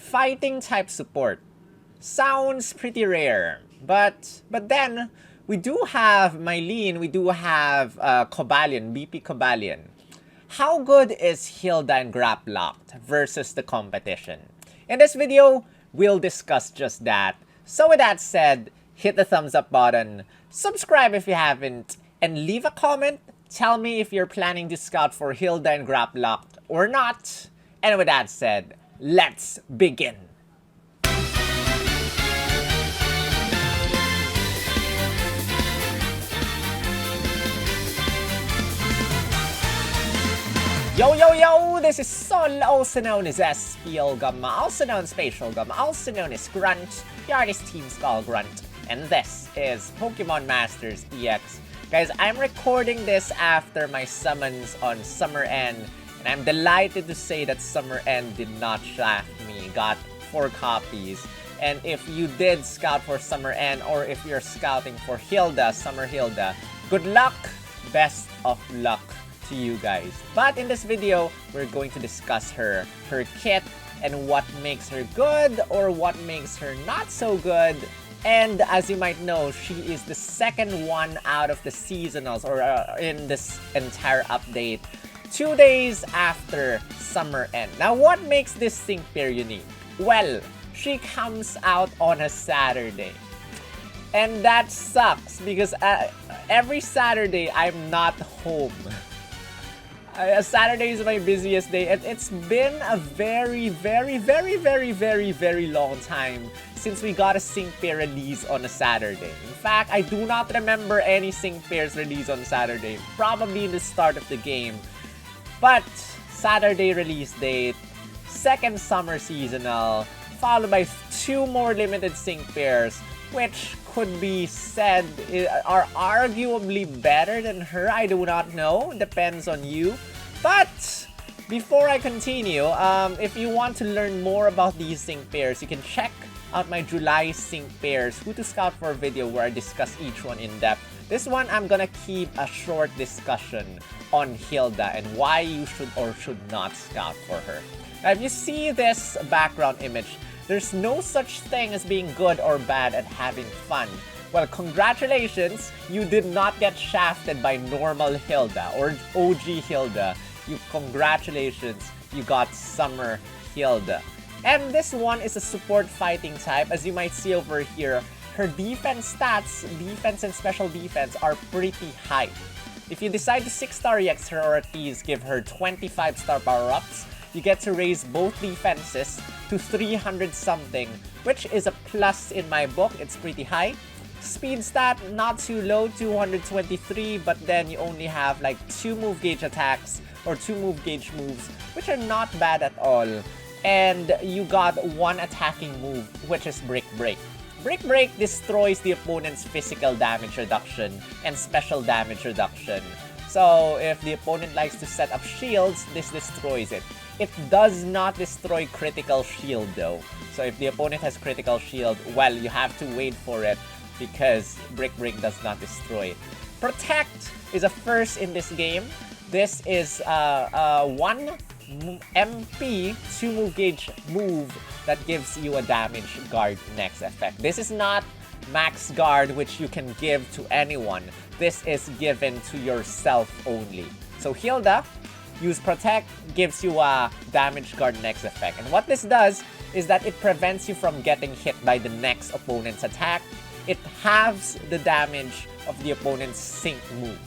fighting type support. Sounds pretty rare, but then we do have Mylene, we do have Cobalion, BP Cobalion. How good is Hilda and Grapploct versus the competition? In this video, we'll discuss just that. So with that said, hit the thumbs up button, subscribe if you haven't, and leave a comment. Tell me if you're planning to scout for Hilda and Grapploct or not. And with that said, let's begin. Yo, yo, yo! This is Sol, also known as SPL Gamma, also known as Spatial Gamma, also known as Grunt, the artist Team Skull Grunt, and this is Pokemon Masters EX. Guys, I'm recording this after my summons on Summer N, and I'm delighted to say that Summer N did not shaft me, got 4 copies. And if you did scout for Summer N, or if you're scouting for Hilda, Summer Hilda, good luck, best of luck to you guys. But in this video, we're going to discuss her kit, and what makes her good or what makes her not so good. And as you might know, she is the second one out of the seasonals, or in this entire update, 2 days after Summer N. Now, what makes this sync pair unique? Well, she comes out on a Saturday. And that sucks because every Saturday, I'm not home. Saturday is my busiest day, and it's been a very long time since we got a sync pair release on a Saturday. In fact, I do not remember any sync pairs released on Saturday, probably in the start of the game. But Saturday release date, second summer seasonal, followed by 2 more limited sync pairs, which could be said are arguably better than her. I do not know, depends on you. But before I continue, if you want to learn more about these sync pairs, you can check out my July sync pairs, who to scout for video, where I discuss each one in depth. This one, I'm gonna keep a short discussion on Hilda and why you should or should not scout for her. Now, if you see this background image, there's no such thing as being good or bad at having fun. Well, congratulations, you did not get shafted by normal Hilda or OG Hilda. Congratulations, you got Summer Hilda. And this one is a support fighting type. As you might see over here, her defense stats, defense and special defense, are pretty high. If you decide to 6-star EX her, or at least give her 25-star power-ups, you get to raise both defenses to 300 something, which is a plus in my book. It's pretty high. Speed stat, not too low, 223, but then you only have like 2 move gauge attacks or 2 move gauge moves, which are not bad at all. And you got 1 attacking move, which is Brick Break. Brick Break destroys the opponent's physical damage reduction and special damage reduction. So if the opponent likes to set up shields, this destroys it. It does not destroy critical shield though. So if the opponent has critical shield, well, you have to wait for it because Brick Break does not destroy it. Protect is a first in this game. This is 1 MP 2 move gauge move that gives you a damage guard next effect. This is not max guard, which you can give to anyone. This is given to yourself only. So Hilda, use Protect, gives you a damage guard next effect. And what this does is that it prevents you from getting hit by the next opponent's attack. It halves the damage of the opponent's sync move.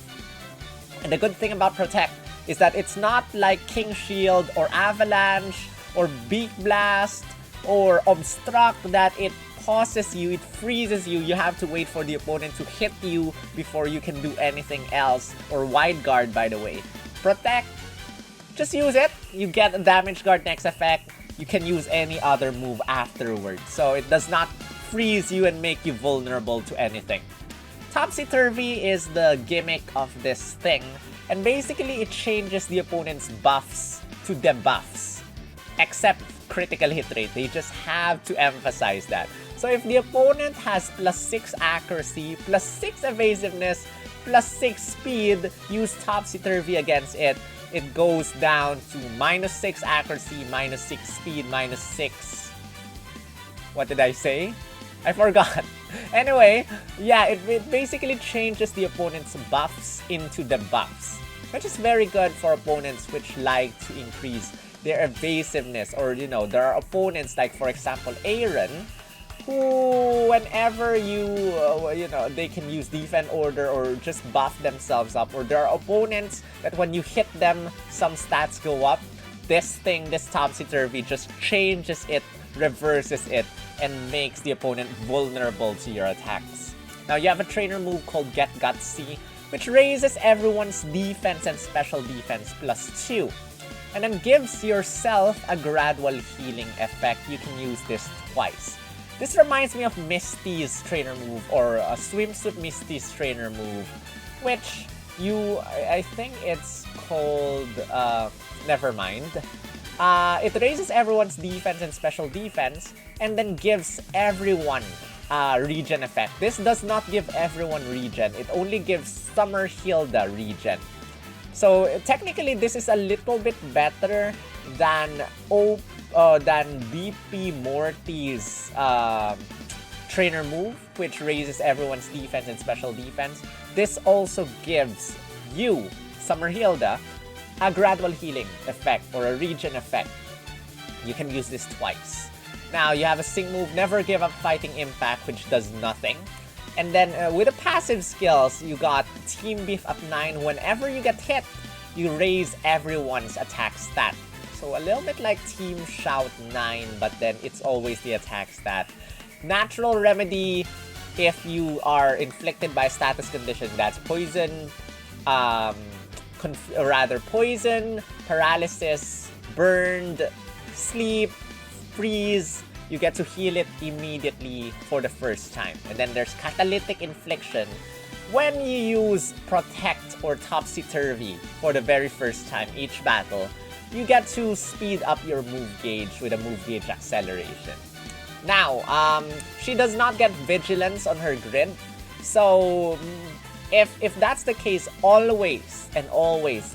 And the good thing about Protect is that it's not like King Shield or Avalanche or Beak Blast or Obstruct that it pauses you, it freezes you. You have to wait for the opponent to hit you before you can do anything else. Or Wide Guard, by the way. Protect, just use it. You get a damage guard next effect. You can use any other move afterwards. So it does not freeze you and make you vulnerable to anything. Topsy-Turvy is the gimmick of this thing. And basically, it changes the opponent's buffs to debuffs. Except critical hit rate. They just have to emphasize that. So if the opponent has +6 accuracy, +6 evasiveness, +6 speed, use Topsy-Turvy against it, it goes down to -6 accuracy, -6 speed, -6 What did I say? I forgot. Anyway, yeah, it basically changes the opponent's buffs into debuffs, which is very good for opponents which like to increase their evasiveness. Or, you know, there are opponents like, for example, Aaron, who, whenever you know, they can use defend order or just buff themselves up. Or there are opponents that when you hit them, some stats go up. This topsy-turvy just changes it, reverses it, and makes the opponent vulnerable to your attacks. Now, you have a trainer move called Get Gutsy, which raises everyone's defense and special defense +2. And then gives yourself a gradual healing effect. You can use this twice. This reminds me of Misty's trainer move, or a Swimsuit Misty's trainer move, which I think it's called, never mind. It raises everyone's defense and special defense, and then gives everyone regen effect. This does not give everyone regen. It only gives Summer Hilda regen. So technically, this is a little bit better than BP Morty's trainer move, which raises everyone's defense and special defense. This also gives you, Summer Hilda, a gradual healing effect or a regen effect. You can use this twice. Now, you have a sync move, Never Give Up Fighting Impact, which does nothing. And then with the passive skills, you got Team Beef up 9. Whenever you get hit, you raise everyone's attack stat. So a little bit like Team Shout 9, but then it's always the attack stat. Natural Remedy, if you are inflicted by a status condition, that's poison, poison, paralysis, burned, sleep, freeze. You get to heal it immediately for the first time. And then there's Catalytic Infliction. When you use Protect or Topsy-Turvy for the very first time each battle, you get to speed up your move gauge with a move gauge acceleration. Now, she does not get Vigilance on her grid. So, if that's the case, always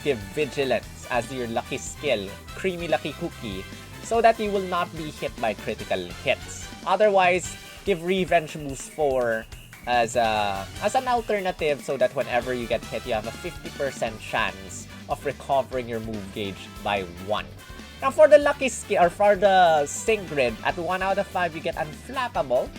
give Vigilance as your lucky skill, Creamy Lucky Cookie, so that you will not be hit by critical hits. Otherwise, give Revenge Boost 4 as an alternative, so that whenever you get hit, you have a 50% chance of recovering your move gauge by 1. Now, for the lucky skill, or for the sync grid, at 1 out of 5 you get Unflappable,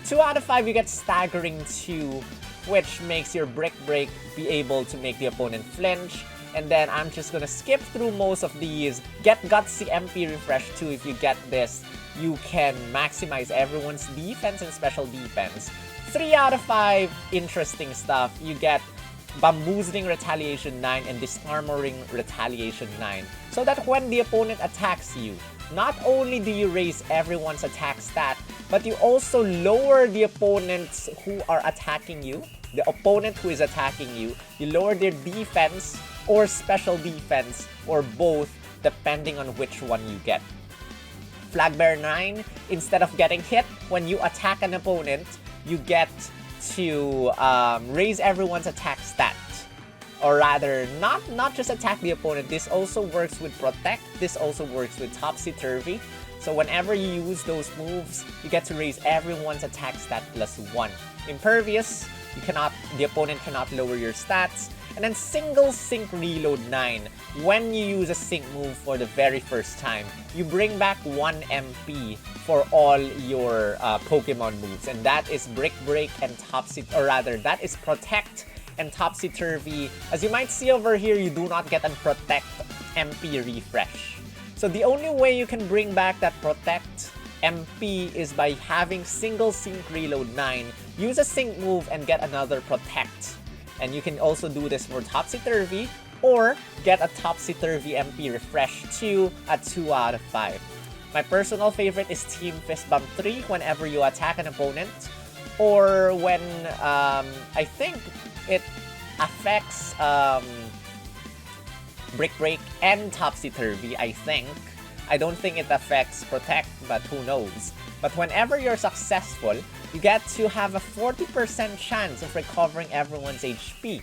2 out of 5 you get Staggering 2, which makes your Brick Break be able to make the opponent flinch. And then I'm just gonna skip through most of these. Get Gutsy MP Refresh 2. If you get this, you can maximize everyone's defense and special defense. 3 out of 5 interesting stuff. You get Bamboozling Retaliation 9 and Disarmoring Retaliation 9. So that when the opponent attacks you, not only do you raise everyone's attack stat, but you also lower the opponents who are attacking you. The opponent who is attacking you, you lower their defense or special defense, or both, depending on which one you get. Flagbearer 9, instead of getting hit when you attack an opponent, you get to raise everyone's attack stat. Or rather, not just attack the opponent. This also works with Protect. This also works with Topsy-Turvy. So whenever you use those moves, you get to raise everyone's attack stat +1. Impervious, the opponent cannot lower your stats. And then Single Sync Reload 9. When you use a sync move for the very first time, you bring back 1 MP for all your Pokemon moves. And that is Brick Break and that is Protect and Topsy-Turvy. As you might see over here, you do not get a Protect MP refresh. So the only way you can bring back that Protect MP is by having Single Sync Reload 9, use a sync move, and get another Protect. And you can also do this for Topsy-Turvy, or get a Topsy-Turvy MP Refresh 2 at 2 out of 5. My personal favorite is Team Fist Bump 3 whenever you attack an opponent, or when I think it affects Brick Break and Topsy-Turvy, I think. I don't think it affects Protect, but who knows. But whenever you're successful, you get to have a 40% chance of recovering everyone's HP.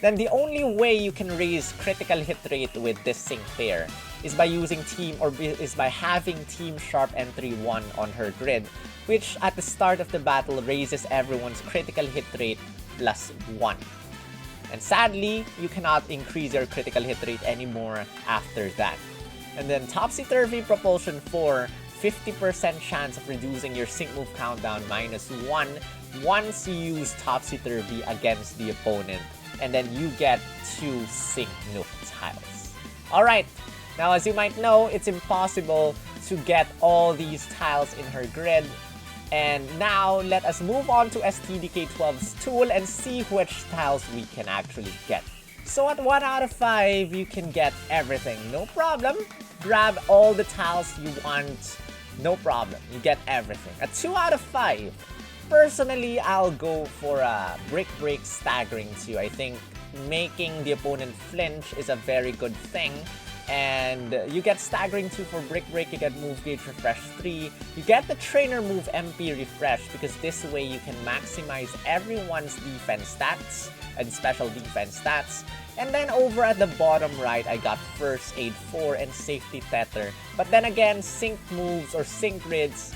Then the only way you can raise critical hit rate with this sync pair is by using is by having Team Sharp entry 1 on her grid, which at the start of the battle raises everyone's critical hit rate +1. And sadly, you cannot increase your critical hit rate anymore after that. And then Topsy-Turvy Propulsion 4, 50% chance of reducing your sync move countdown -1 once you use Topsy-Turvy against the opponent. And then you get 2 sync nuke tiles. Alright, now as you might know, it's impossible to get all these tiles in her grid. And now, let us move on to STDK12's tool and see which tiles we can actually get. So at 1 out of 5, you can get everything, no problem. Grab all the tiles you want, no problem, you get everything. At 2 out of 5, personally, I'll go for a Brick Break Staggering 2. I think making the opponent flinch is a very good thing. And you get Staggering 2 for Brick Break, you get Move Gauge Refresh 3, you get the Trainer Move MP Refresh because this way you can maximize everyone's defense stats and special defense stats. And then over at the bottom right, I got First Aid 4 and Safety Tether. But then again, sync moves or sync grids,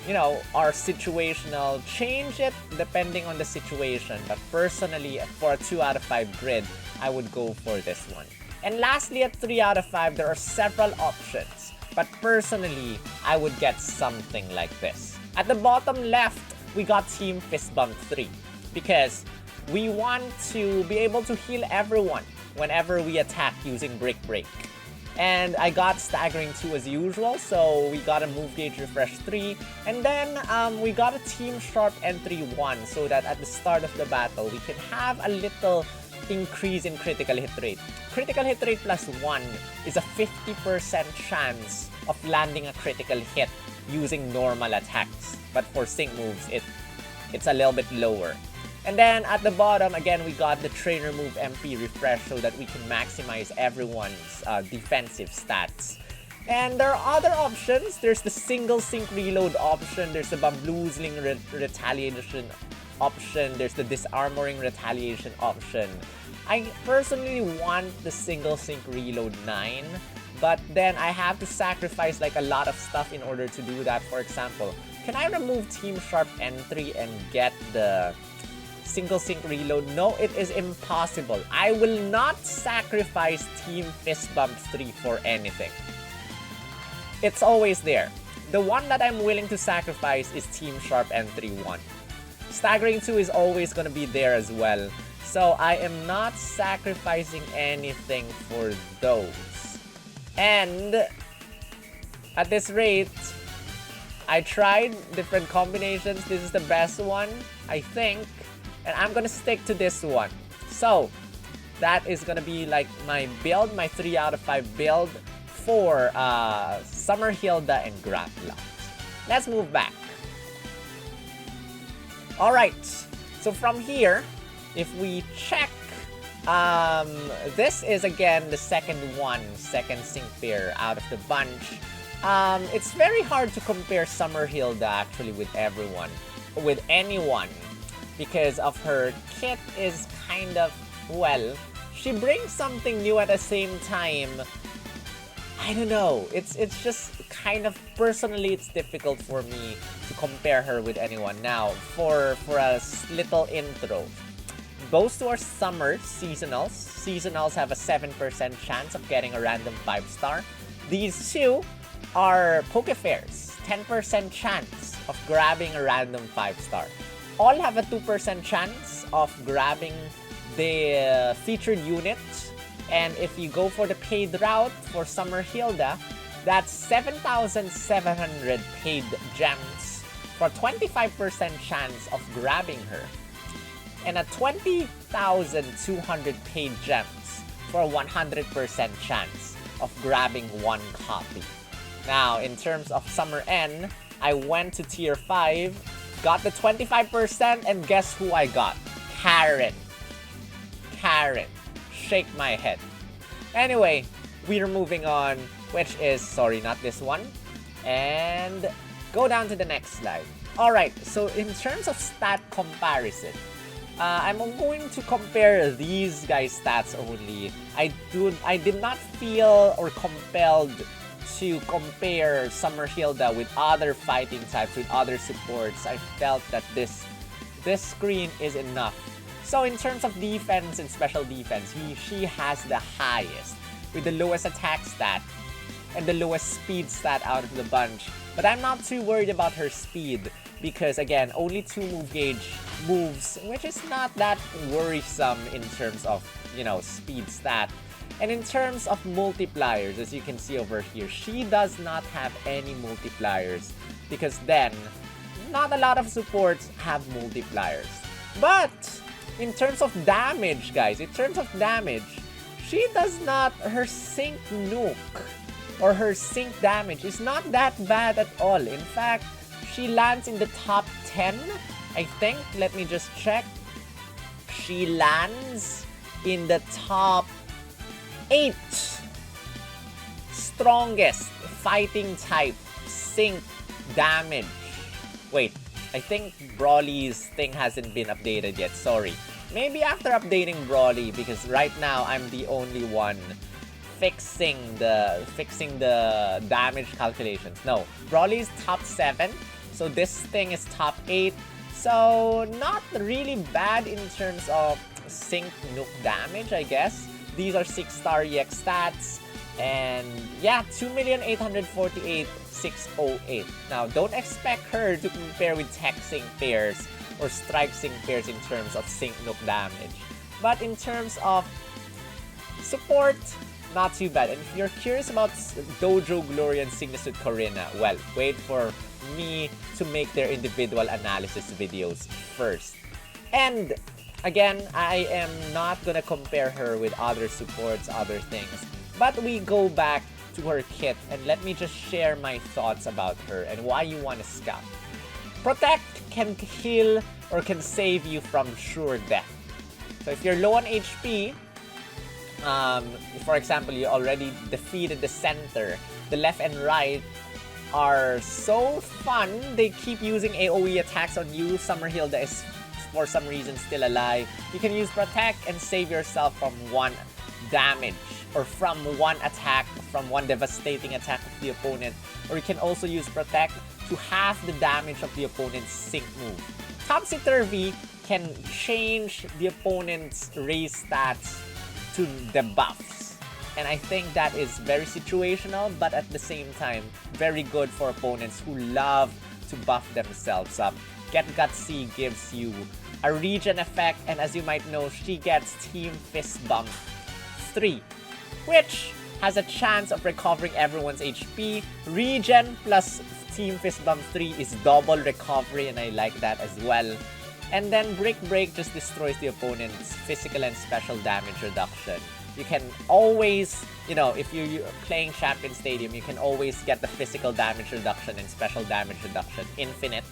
you know, are situational. Change it depending on the situation. But personally, for a 2 out of 5 grid, I would go for this one. And lastly, at 3 out of 5, there are several options. But personally, I would get something like this. At the bottom left, we got Team Fist Bump 3. Because we want to be able to heal everyone whenever we attack using Brick Break. And I got Staggering 2 as usual, so we got a Move Gauge Refresh 3. And then we got a Team Sharp Entry 1 so that at the start of the battle, we can have a little increase in critical hit rate. Critical hit rate +1 is a 50% chance of landing a critical hit using normal attacks. But for sync moves, it's a little bit lower. And then at the bottom, again, we got the Trainer Move MP Refresh so that we can maximize everyone's defensive stats. And there are other options. There's the Single Sync Reload option. There's the Bamboozling Retaliation option. There's the Disarmoring Retaliation option. I personally want the Single Sync Reload 9, but then I have to sacrifice like a lot of stuff in order to do that. For example, can I remove Team Sharp Entry and get the Single Sync Reload? No, it is impossible. I will not sacrifice Team Fist Bump 3 for anything. It's always there. The one that I'm willing to sacrifice is Team Sharp Entry 1. Staggering 2 is always going to be there as well. So I am not sacrificing anything for those. And at this rate, I tried different combinations. This is the best one, I think. And I'm gonna stick to this one. So that is gonna be like my build, my 3 out of 5 build for Summer Hilda and Grapploct. Let's move back. Alright, so from here, if we check, this is again the second sync pair out of the bunch. It's very hard to compare Summer Hilda actually with anyone, because of her kit is kind of, well, she brings something new at the same time. I don't know, it's just kind of, personally, it's difficult for me to compare her with anyone. Now, for a little intro, those two are summer seasonals. Seasonals have a 7% chance of getting a random 5-star. These two are Pokefairs, 10% chance of grabbing a random 5-star. All have a 2% chance of grabbing the featured unit. And if you go for the paid route for Summer Hilda, that's 7,700 paid gems for a 25% chance of grabbing her. And a 20,200 paid gems for a 100% chance of grabbing one copy. Now, in terms of Summer N, I went to tier 5, got the 25%, and guess who I got? Karen. Shake my head. Anyway, we're moving on, which is, sorry, not this one. And go down to the next slide. Alright, so in terms of stat comparison, I'm going to compare these guys' stats only. I did not feel or compelled to compare Summer Hilda with other fighting types, with other supports. I felt that this screen is enough. So in terms of defense and special defense, she has the highest, with the lowest attack stat and the lowest speed stat out of the bunch. But I'm not too worried about her speed because, again, only 2 move gauge moves, which is not that worrisome in terms of, you know, speed stat. And in terms of multipliers, as you can see over here, she does not have any multipliers because then not a lot of supports have multipliers. But in terms of damage, guys, in terms of damage, she does not, her sync nuke or her sync damage is not that bad at all. In fact, she lands in the top 10, I think. Let me just check. She lands in the top 8 strongest fighting type sync damage. Wait, I think Brawly's thing hasn't been updated yet, sorry. Maybe after updating Brawly, because right now I'm the only one fixing the damage calculations. No, Brawly is top 7, so this thing is top 8. So not really bad in terms of sync nuke damage, I guess. These are 6-star EX stats, and yeah, 2,848,608. Now, don't expect her to compare with tech sync pairs or strike sync pairs in terms of sync nuke damage. But in terms of support, not too bad. And if you're curious about Dojo Glory and Cygnus with Corina, well, wait for me to make their individual analysis videos first. And again, I am not gonna compare her with other supports, other things. But we go back to her kit, and let me just share my thoughts about her and why you want to scout. Protect can heal or can save you from sure death. So if you're low on HP, for example, you already defeated the center, the left and right are so fun. They keep using AoE attacks on you. Summer Hilda is for some reason still alive. You can use Protect and save yourself from 1 damage, or from 1 attack, from 1 devastating attack of the opponent. Or you can also use Protect to half the damage of the opponent's sync move. Topsy-Turvy can change the opponent's raise stats to debuffs. And I think that is very situational, but at the same time, very good for opponents who love to buff themselves up. Get Gutsy gives you a regen effect, and as you might know, she gets Team Fist Bump 3, which has a chance of recovering everyone's HP. Regen plus Team Fist Bump 3 is double recovery, and I like that as well. And then Brick Break just destroys the opponent's physical and special damage reduction. You can always, you know, if you're playing Champion Stadium, you can always get the physical damage reduction and special damage reduction infinite,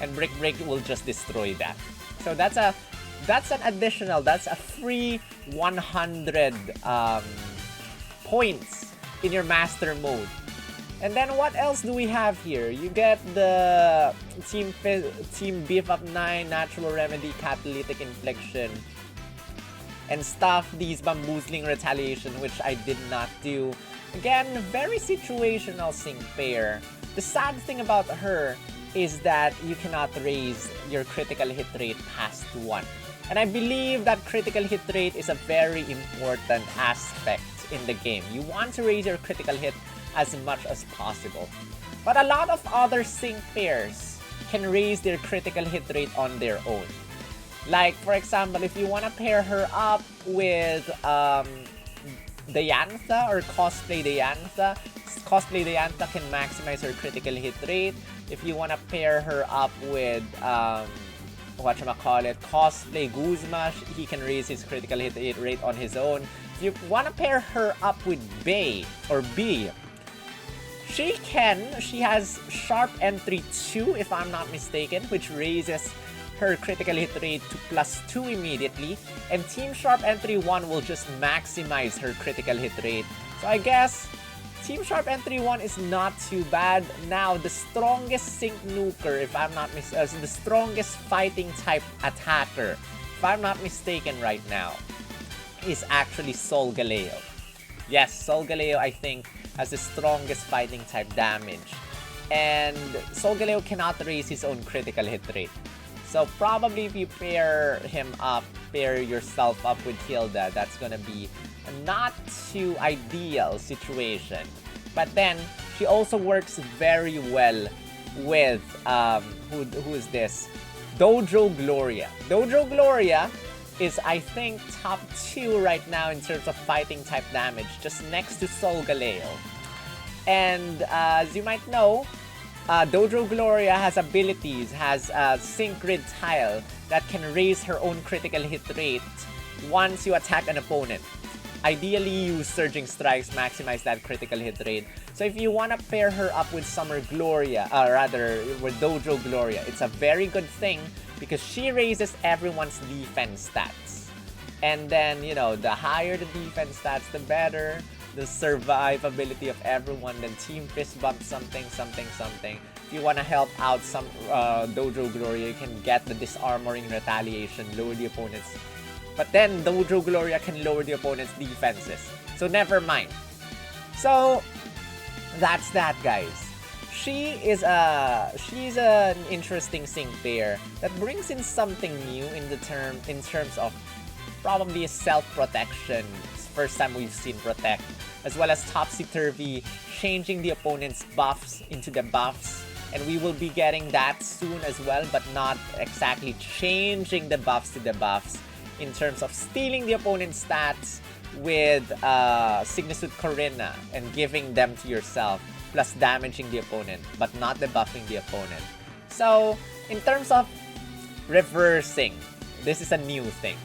and Brick Break will just destroy that. So that's an additional, that's a free 100 points in your master mode. And then what else do we have here? You get the Team Beef Up 9, Natural Remedy, Catalytic Infliction, and stuff, these Bamboozling Retaliation, which I did not do. Again, very situational sync pair. The sad thing about her is that you cannot raise your critical hit rate past 1. And I believe that critical hit rate is a very important aspect in the game. You want to raise your critical hit as much as possible. But a lot of other sync pairs can raise their critical hit rate on their own. Like, for example, if you want to pair her up with Diantha or Cosplay Diantha, Cosplay Diantha can maximize her critical hit rate. If you want to pair her up with Cosplay Guzma, he can raise his critical hit rate on his own. If you want to pair her up with Bey or B, she has Sharp Entry 2, if I'm not mistaken, which raises her critical hit rate to +2 immediately, and Team Sharp Entry 1 will just maximize her critical hit rate. So I guess Team Sharp Entry 1 is not too bad. Now, the strongest sync nuker, if I'm not mistaken, the strongest fighting type attacker if I'm not mistaken right now, is actually Solgaleo. Yes, Solgaleo, I think, has the strongest fighting type damage. And Solgaleo cannot raise his own critical hit rate. So probably if you pair yourself up with Hilda, that's gonna be a not too ideal situation. But then, she also works very well with, who is this? Dojo Gloria. Dojo Gloria is, I think, top 2 right now in terms of fighting type damage, just next to Solgaleo. And as you might know, Dojo Gloria has abilities, has a Sync Grid tile that can raise her own critical hit rate once you attack an opponent. Ideally, use Surging Strikes, maximize that critical hit rate. So if you want to pair her up with Summer Gloria, with Dojo Gloria, it's a very good thing because she raises everyone's defense stats. And then, you know, the higher the defense stats, the better the survivability of everyone. Then Team Fist bump something. If you want to help out some Dojo Gloria, you can get the Disarmoring Retaliation, lower the opponent's. But then Dojo Gloria can lower the opponent's defenses. So never mind. So that's that, guys. She's an interesting sync pair that brings in something new in terms of probably self-protection. First time we've seen Protect, as well as Topsy-Turvy, changing the opponent's buffs into the buffs. And we will be getting that soon as well, but not exactly changing the buffs to the buffs in terms of stealing the opponent's stats with Signusuit Corinna and giving them to yourself, plus damaging the opponent, but not debuffing the opponent. So, in terms of reversing, this is a new thing.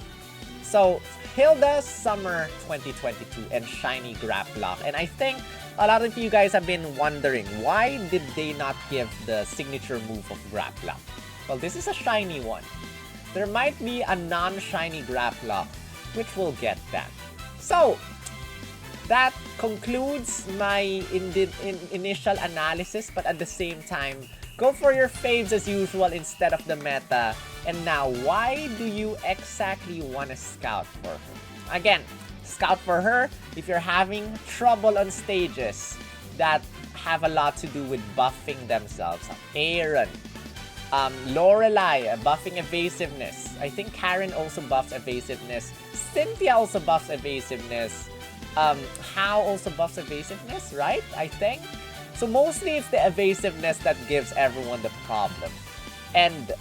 So, Hilda Summer 2022 and Shiny Grapploct. And I think a lot of you guys have been wondering, why did they not give the signature move of Grapploct? Well, this is a shiny one. There might be a non-shiny Grapploct, which we'll get that. So, that concludes my initial analysis, but at the same time, go for your faves as usual instead of the meta. And now, why do you exactly want to scout for her? Again, scout for her if you're having trouble on stages that have a lot to do with buffing themselves. Aaron, Lorelai, buffing evasiveness. I think Karen also buffs evasiveness. Cynthia also buffs evasiveness. How also buffs evasiveness, right? I think. So mostly it's the evasiveness that gives everyone the problem. And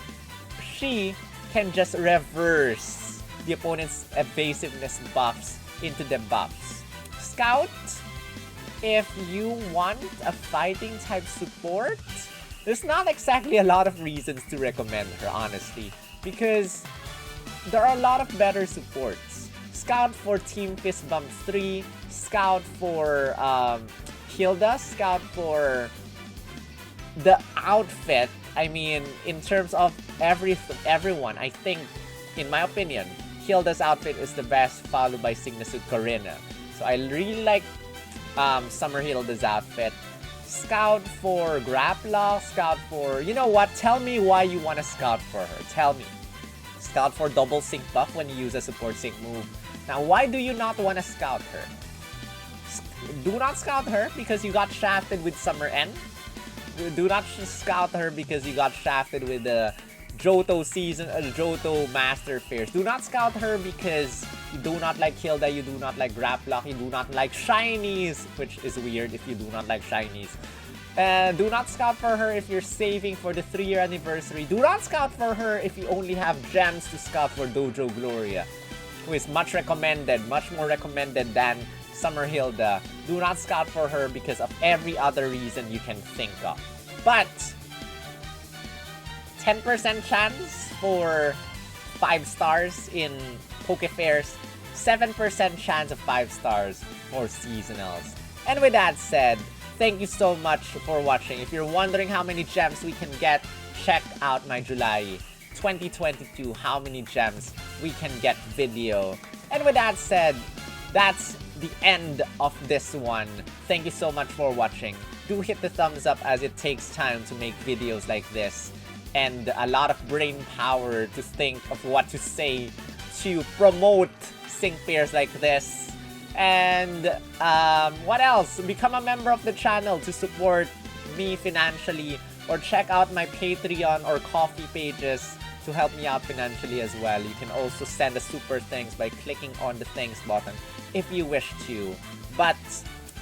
she can just reverse the opponent's evasiveness buffs into the buffs. Scout, if you want a fighting type support, there's not exactly a lot of reasons to recommend her, honestly, because there are a lot of better supports. Scout for Team Fist Bump 3, Scout for Hilda, Scout for the outfit. I mean, in terms of everyone, I think, in my opinion, Hilda's outfit is the best, followed by Signusuit Corinna. So I really like Summer Hilda's outfit. Scout for Grapploct, Scout for... You know what? Tell me why you want to scout for her. Tell me. Scout for double sync buff when you use a support sync move. Now, why do you not want to scout her? Do not scout her because you got shafted with Summer N. Do not scout her because you got shafted with the Johto Johto Master Fairs. Do not scout her because you do not like Hilda, you do not like Grapploct, you do not like Shinies, which is weird if you do not like Shinies. Do not scout for her if you're saving for the 3-year anniversary. Do not scout for her if you only have gems to scout for Dojo Gloria, who is much more recommended than Summer Hilda. Do not scout for her because of every other reason you can think of. But 10% chance for 5 stars in Poke Fairs, 7% chance of 5 stars for seasonals. And with that said, thank you so much for watching. If you're wondering how many gems we can get, check out my July 2022 how many gems we can get video. And with that said, that's the end of this one. Thank you so much for watching. Do hit the thumbs up as it takes time to make videos like this. and a lot of brain power to think of what to say to promote sync pairs like this. And what else? Become a member of the channel to support me financially, or check out my Patreon or Ko-fi pages to help me out financially as well. You can also send a super thanks by clicking on the thanks button if you wish to. But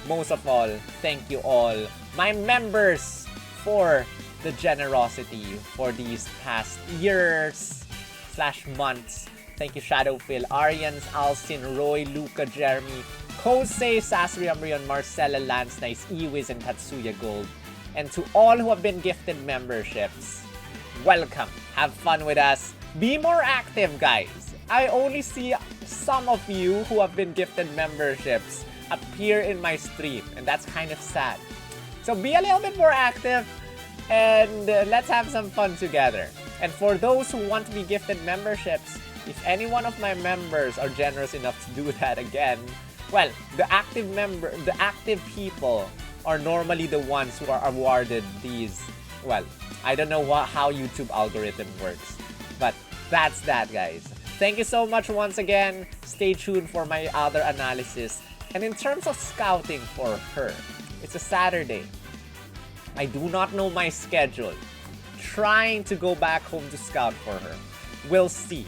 most of all, thank you all, my members, for the generosity for these past years/months. Thank you, Shadowphil, Arians, Alcin, Roy, Luca, Jeremy, Kosei, Sasri, Amrion, Marcella, Lance, Nice, Iwiz, and Tatsuya Gold. And to all who have been gifted memberships, welcome. Have fun with us. Be more active, guys. I only see some of you who have been gifted memberships appear in my stream, and that's kind of sad. So be a little bit more active, and let's have some fun together. And for those who want to be gifted memberships, if any one of my members are generous enough to do that again, well, the active people are normally the ones who are awarded these. Well, I don't know how YouTube algorithm works, but that's that, guys. Thank you so much once again. Stay tuned for my other analysis. And in terms of scouting for her, it's a Saturday. I do not know my schedule. Trying to go back home to scout for her. We'll see.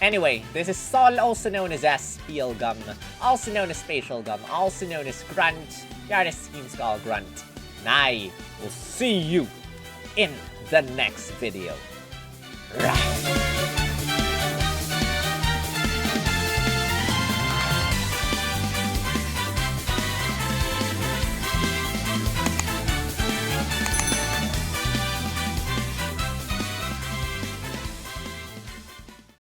Anyway, this is Sol, also known as SPL Gum, also known as Spatial Gum, also known as Grunt, your Scheme Skull Grunt. And I will see you in the next video. Right.